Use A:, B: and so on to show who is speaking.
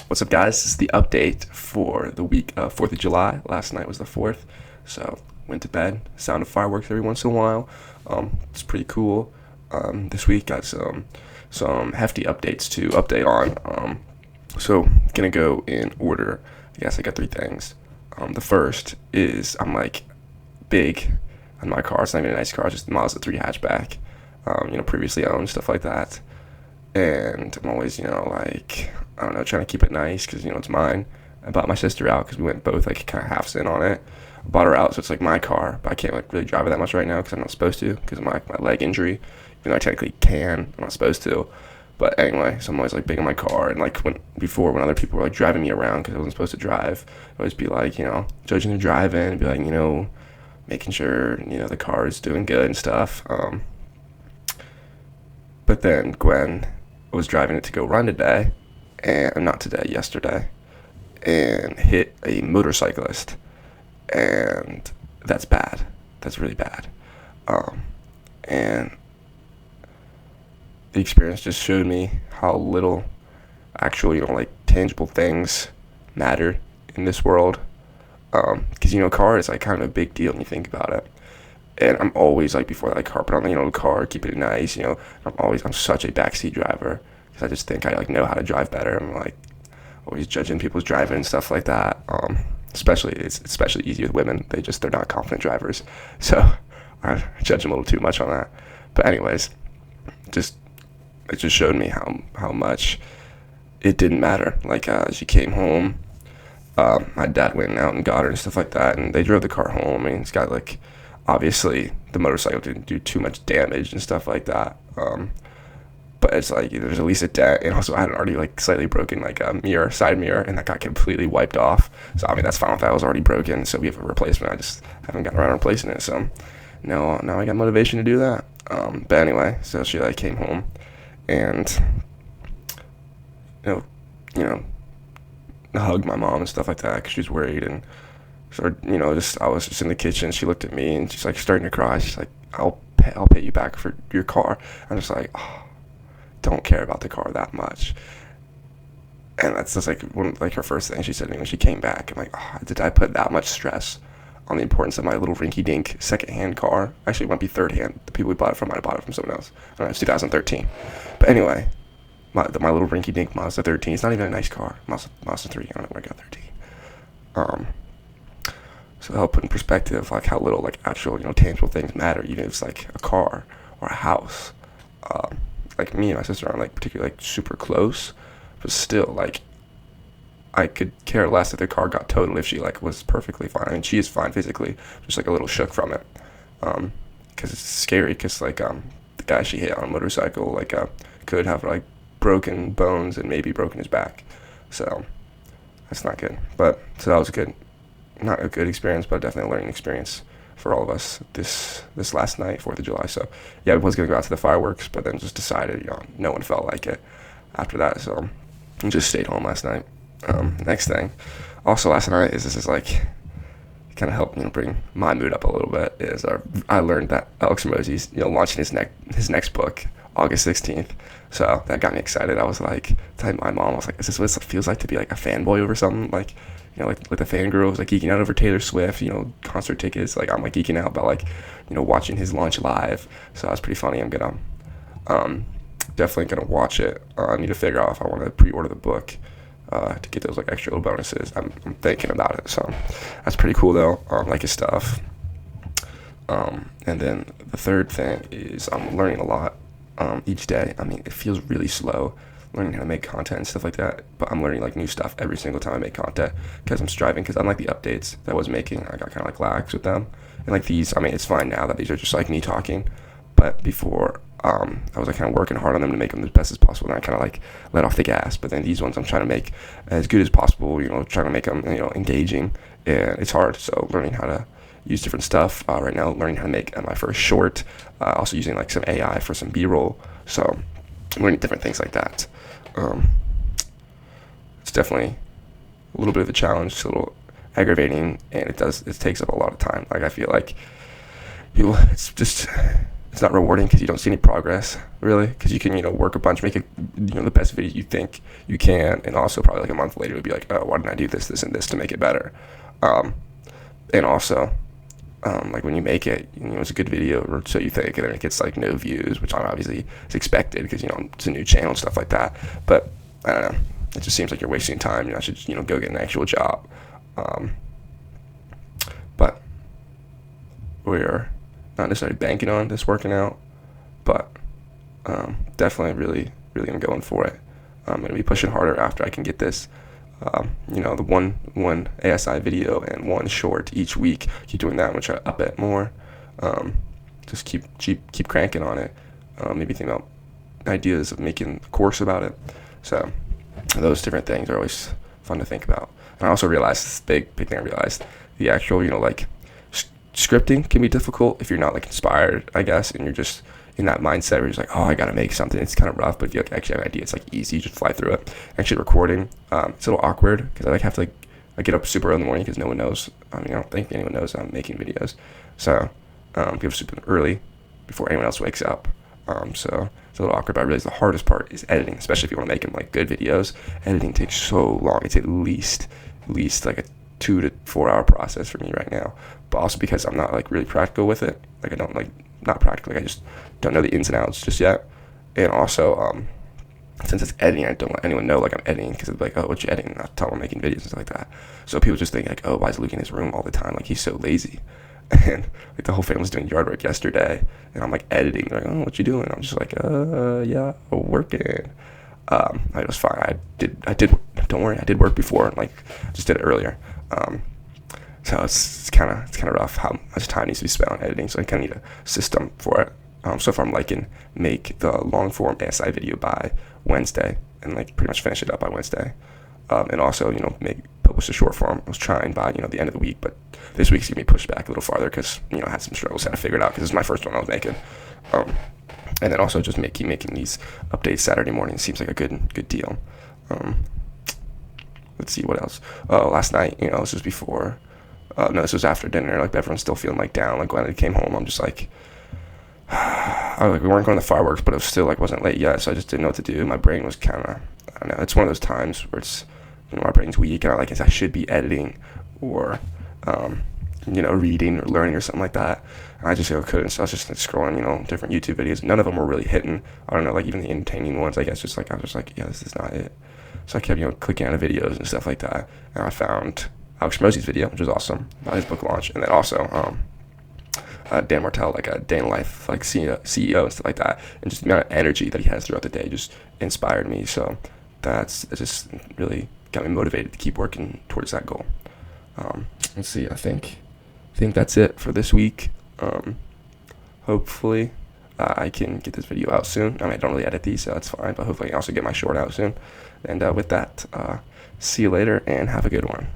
A: What's up, guys? This is the update for the week of 4th of July. Last night was the 4th, so went to bed. Sound of fireworks every once in a while. It's pretty cool. This week got some hefty updates to update on. So gonna go in order. I guess I got three things. The first is I'm like big on my car. It's not even a nice car, it's just a Mazda 3 hatchback. Previously owned, stuff like that. And I'm always, like, I don't know, trying to keep it nice because, it's mine. I bought my sister out because we went both, like, kind of halves in on it. I bought her out, so it's, like, my car, but I can't, like, really drive it that much right now because I'm not supposed to because of my leg injury. Even though I technically can, I'm not supposed to. But anyway, so I'm always, like, big on my car. And, like, when other people were, like, driving me around because I wasn't supposed to drive, I'd always be, like, judging the driving and be, like, making sure, the car is doing good and stuff. But then Gwen was driving it to go run today, and not today, yesterday, and hit a motorcyclist, and that's bad. That's really bad. And the experience just showed me how little actual, like tangible things matter in this world. Because car is like kind of a big deal when you think about it. And I'm always like before that, like carpet on the car, keeping it nice. I'm such a backseat driver because I just think I like know how to drive better. I'm like always judging people's driving and stuff like that. It's especially easy with women. They're not confident drivers, so I judge them a little too much on that. But anyways, it just showed me how much it didn't matter. Like she came home. My dad went out and got her and stuff like that, and they drove the car home. And it's got like, obviously the motorcycle didn't do too much damage and stuff like that. But it's like there's at least a dent, and also I had already like slightly broken like a side mirror, and that got completely wiped off. So I mean that's fine if that was already broken. So we have a replacement. I just haven't gotten around to replacing it. So now I got motivation to do that. But anyway, so she like came home, and you know, hugged my mom and stuff like that because she was worried and started, I was just in the kitchen. She looked at me and she's like starting to cry. She's like, I'll pay you back for your car. I'm just like, oh, don't care about the car that much. And that's just like her first thing she said to me when she came back. I'm like, oh, did I put that much stress on the importance of my little rinky-dink second-hand car? Actually, it might be third-hand. The people we bought it from might have bought it from someone else. I don't know, it's 2013. But anyway, my little rinky-dink Mazda 13. It's not even a nice car. Mazda 3. I don't know where I got 13. So that'll put in perspective like how little like actual tangible things matter, even if it's like a car or a house. Like me and my sister aren't like particularly like super close, but still like I could care less if the car got totaled if she like was perfectly fine. I mean she is fine physically, just like a little shook from it. Because it's scary because like the guy she hit on a motorcycle like could have like broken bones and maybe broken his back. So that's not good. But so that was good. Not a good experience, but definitely a learning experience for all of us this last night, 4th of July. So yeah, I was gonna go out to the fireworks, but then just decided, no one felt like it after that, so I just stayed home last night. Next thing, also last night this is like kind of helped bring my mood up a little bit. I learned that Alex Hormozi's launching his next book August 16th. So that got me excited. I was like telling my mom, I was like, is this what it feels like to be like a fanboy over something? Like like the fangirls like geeking out over Taylor Swift, concert tickets. Like I'm like geeking out about like, watching his launch live. So that's pretty funny. I'm gonna, definitely gonna watch it. I need to figure out if I want to pre-order the book, to get those like extra little bonuses. I'm thinking about it. So that's pretty cool though. Like his stuff. And then the third thing is I'm learning a lot, each day. I mean, it feels really slow learning how to make content and stuff like that, but I'm learning like new stuff every single time I make content because I'm striving. Because unlike the updates that I was making, I got kind of like lax with them, and like these, I mean it's fine now that these are just like me talking, but before I was like kind of working hard on them to make them as best as possible, and I kind of like let off the gas. But then these ones I'm trying to make as good as possible, trying to make them engaging, and it's hard. So learning how to use different stuff right now, learning how to make my first short, also using like some AI for some b-roll. So learning different things like that. It's definitely a little bit of a challenge. It's a little aggravating, and it takes up a lot of time. Like I feel like it's just it's not rewarding because you don't see any progress really, because you can work a bunch, make the best video you think you can, and also probably like a month later you'll be like, oh, why didn't I do this and this to make it better. um, and also like when you make it, it's a good video, or so you think, and then it gets like no views, which obviously is expected because it's a new channel and stuff like that. But I don't know, it just seems like you're wasting time. I should go get an actual job. But we're not necessarily banking on this working out, but definitely really am going for it. I'm gonna be pushing harder after I can get this. The one ASI video and one short each week. Keep doing that. I'm gonna try to up it more. Just keep cranking on it. Maybe think about ideas of making a course about it. So those different things are always fun to think about. And I also realized this big thing. I realized the actual scripting can be difficult if you're not like inspired, I guess, and you're just in that mindset where you're just like, oh, I gotta make something. It's kind of rough, but if you actually have an idea, it's like easy. You just fly through it. Actually, recording, it's a little awkward because I have to I get up super early in the morning because no one knows. I don't think anyone knows I'm making videos. So get up super early before anyone else wakes up. So it's a little awkward, but I realize the hardest part is editing, especially if you want to make them like good videos. Editing takes so long. It's at least like a 2 to 4 hour process for me right now. But also because I'm not like really practical with it. Like I don't not practical. Like I just don't know the ins and outs just yet. And also, since it's editing, I don't let anyone know like I'm editing because it's like, oh, what you editing? And I tell them I'm making videos and stuff like that. So people just think like, oh, why is Luke in his room all the time? Like he's so lazy. And like the whole family's doing yard work yesterday, and I'm like editing. They're like, oh, what you doing? I'm just like, yeah, working. It was fine. I did. Don't worry, I did work before. Like, just did it earlier. So it's kind of rough how much time needs to be spent on editing. So I kind of need a system for it. So far, I'm liking make the long form ASI video by Wednesday, and like pretty much finish it up by Wednesday. And also, publish the short form. I was trying by the end of the week, but this week's gonna be pushed back a little farther because I had some struggles, had to figure it out because this is my first one I was making. And then also just keep making these updates Saturday morning. Seems like a good deal. Let's see what else. Last night, this was before. No, this was after dinner. Like everyone's still feeling like down. Like when I came home, I'm just like, we weren't going to fireworks, but it was still like wasn't late yet, so I just didn't know what to do. My brain was kind of, I don't know. It's one of those times where it's, my brain's weak, and I should be editing or, reading or learning or something like that. And I just couldn't. So I was just scrolling, different YouTube videos. None of them were really hitting. I don't know, like even the entertaining ones. I guess just like I was just like, yeah, this is not it. So I kept clicking on the videos and stuff like that, and I found Alex Hormozi's video, which was awesome, about his book launch, and then also Dan Martell, like a day in life, like CEO and stuff like that, and just the amount of energy that he has throughout the day just inspired me. So it just really got me motivated to keep working towards that goal. Let's see. I think that's it for this week. Hopefully, I can get this video out soon. I don't really edit these, so that's fine. But hopefully, I can also get my short out soon. And with that, see you later and have a good one.